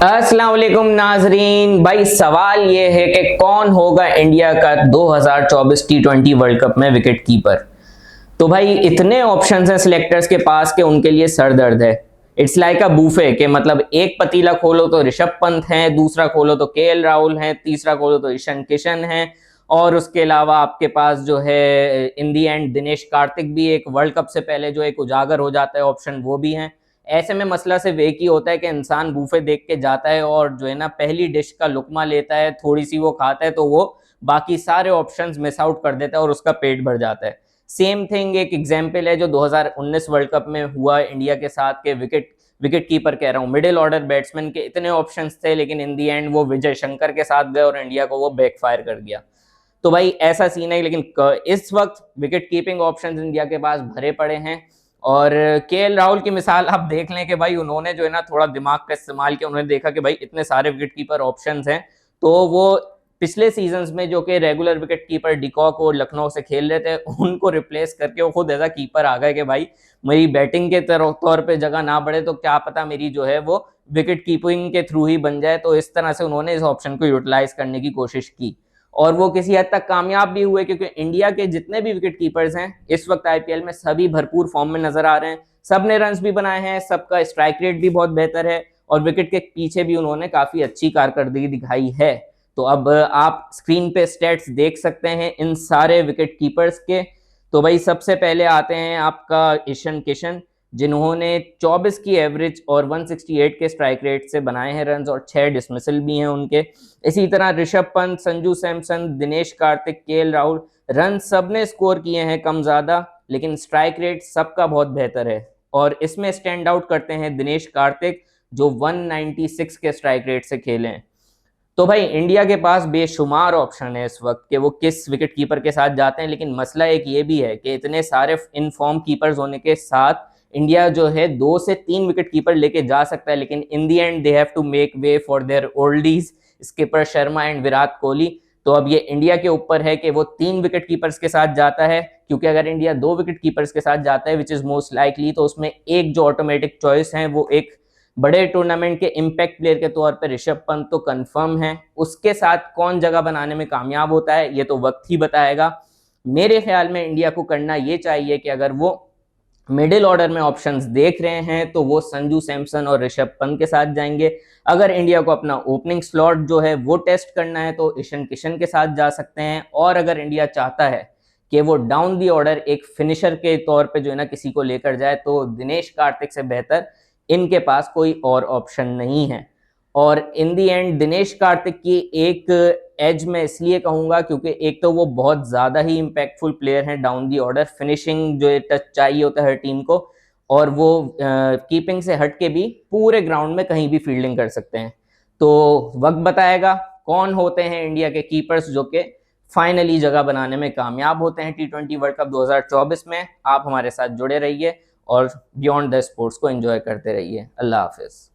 अस्सलाम वालेकुम नाजरीन। भाई सवाल ये है कि कौन होगा इंडिया का 2024 टी20 वर्ल्ड कप में विकेट कीपर। तो भाई इतने ऑप्शंस हैं सिलेक्टर्स के पास कि उनके लिए सर दर्द है। इट्स लाइक अ बूफे के मतलब एक पतीला खोलो तो ऋषभ पंत हैं, दूसरा खोलो तो केएल राहुल हैं, तीसरा खोलो तो ईशान किशन हैं, और उसके अलावा आपके पास जो है इन दी एंड दिनेश कार्तिक भी एक वर्ल्ड कप से पहले जो एक उजागर हो जाता है ऑप्शन वो भी हैं। ऐसे में मसला सिर्फ एक ही होता है कि इंसान बूफे देख के जाता है और जो है ना पहली डिश का लुकमा लेता है, थोड़ी सी वो खाता है तो वो बाकी सारे ऑप्शंस मिस आउट कर देता है और उसका पेट भर जाता है। सेम थिंग एक एग्जाम्पल है जो 2019 वर्ल्ड कप में हुआ इंडिया के साथ के विकेट कीपर कह रहा हूँ, मिडिल ऑर्डर बैट्समैन के इतने ऑप्शंस थे लेकिन इन दी एंड वो विजय शंकर के साथ गए और इंडिया को वो बैकफायर कर गया। तो भाई ऐसा सीन है, लेकिन इस वक्त विकेट कीपिंग ऑप्शंस इंडिया के पास भरे पड़े हैं। और केएल राहुल की मिसाल आप देख लें कि भाई उन्होंने जो है ना थोड़ा दिमाग का इस्तेमाल किया, उन्होंने देखा कि भाई इतने सारे विकेट कीपर ऑप्शंस हैं, तो वो पिछले सीजन्स में जो कि रेगुलर विकेट कीपर डिकॉक और लखनऊ से खेल रहे थे उनको रिप्लेस करके वो खुद एज अ कीपर आ गए कि भाई मेरी बैटिंग के तौर पे जगह ना बढ़े तो क्या पता मेरी जो है वो विकेट कीपिंग के थ्रू ही बन जाए। तो इस तरह से उन्होंने इस ऑप्शन को यूटिलाइज करने की कोशिश की और वो किसी हद तक कामयाब भी हुए, क्योंकि इंडिया के जितने भी विकेट कीपर्स हैं इस वक्त आईपीएल में सभी भरपूर फॉर्म में नजर आ रहे हैं। सब ने रन्स भी बनाए हैं, सबका स्ट्राइक रेट भी बहुत बेहतर है और विकेट के पीछे भी उन्होंने काफी अच्छी कारकर्दगी दिखाई है। तो अब आप स्क्रीन पे स्टेट्स देख सकते हैं इन सारे विकेट कीपर्स के। तो भाई सबसे पहले आते हैं आपका ईशान किशन, जिन्होंने 24 की एवरेज और 168 के स्ट्राइक रेट से बनाए हैं रन्स और 6 डिसमिसल भी हैं उनके। इसी तरह ऋषभ पंत, संजू सैमसन, दिनेश कार्तिक, केएल राहुल, रन सब ने स्कोर किए हैं कम ज्यादा, लेकिन स्ट्राइक रेट सबका बहुत बेहतर है। और इसमें स्टैंड आउट करते हैं दिनेश कार्तिक जो 196 के स्ट्राइक रेट से खेले हैं। तो भाई इंडिया के पास बेशुमार ऑप्शन है इस वक्त कि वो किस विकेट कीपर के साथ जाते हैं, लेकिन मसला एक ये भी है कि इतने सारे इनफॉर्म कीपर्स होने के साथ इंडिया जो है 2 से 3 विकेट कीपर लेके जा सकता है, लेकिन in the end they have to make way for their oldies skipper Sharma and Virat Kohli. तो अब ये इंडिया के ऊपर है कि वो 3 विकेट कीपर्स के साथ जाता है, क्योंकि अगर इंडिया 2 विकेट कीपर्स के साथ जाता है विच इज मोस्ट लाइकली, तो उसमें एक जो ऑटोमेटिक चॉइस है वो एक बड़े टूर्नामेंट के इम्पैक्ट प्लेयर के तौर पर ऋषभ पंत तो कंफर्म है। उसके साथ कौन जगह बनाने में कामयाब होता है ये तो वक्त ही बताएगा। मेरे ख्याल में इंडिया को करना ये चाहिए कि अगर वो मिडिल ऑर्डर में ऑप्शंस देख रहे हैं तो वो संजू सैमसन और ऋषभ पंत के साथ जाएंगे। अगर इंडिया को अपना ओपनिंग स्लॉट जो है वो टेस्ट करना है तो ईशान किशन के साथ जा सकते हैं। और अगर इंडिया चाहता है कि वो डाउन दी ऑर्डर एक फिनिशर के तौर पे जो है ना किसी को लेकर जाए तो दिनेश कार्तिक से बेहतर इनके पास कोई और ऑप्शन नहीं है। और इन दी एंड दिनेश कार्तिक की एक एज मैं इसलिए कहूंगा क्योंकि एक तो वो बहुत ज्यादा ही इंपैक्टफुल प्लेयर हैं डाउन दी ऑर्डर, फिनिशिंग जो टच चाहिए होता है हर टीम को, और वो कीपिंग से हट के भी पूरे ग्राउंड में कहीं भी फील्डिंग कर सकते हैं। तो वक्त बताएगा कौन होते हैं इंडिया के कीपर्स जो कि फाइनली जगह बनाने में कामयाब होते हैं टी20 वर्ल्ड कप 2024 में। आप हमारे साथ जुड़े रहिए और बियॉन्ड द स्पोर्ट्स को एंजॉय करते रहिए। अल्लाह हाफिज।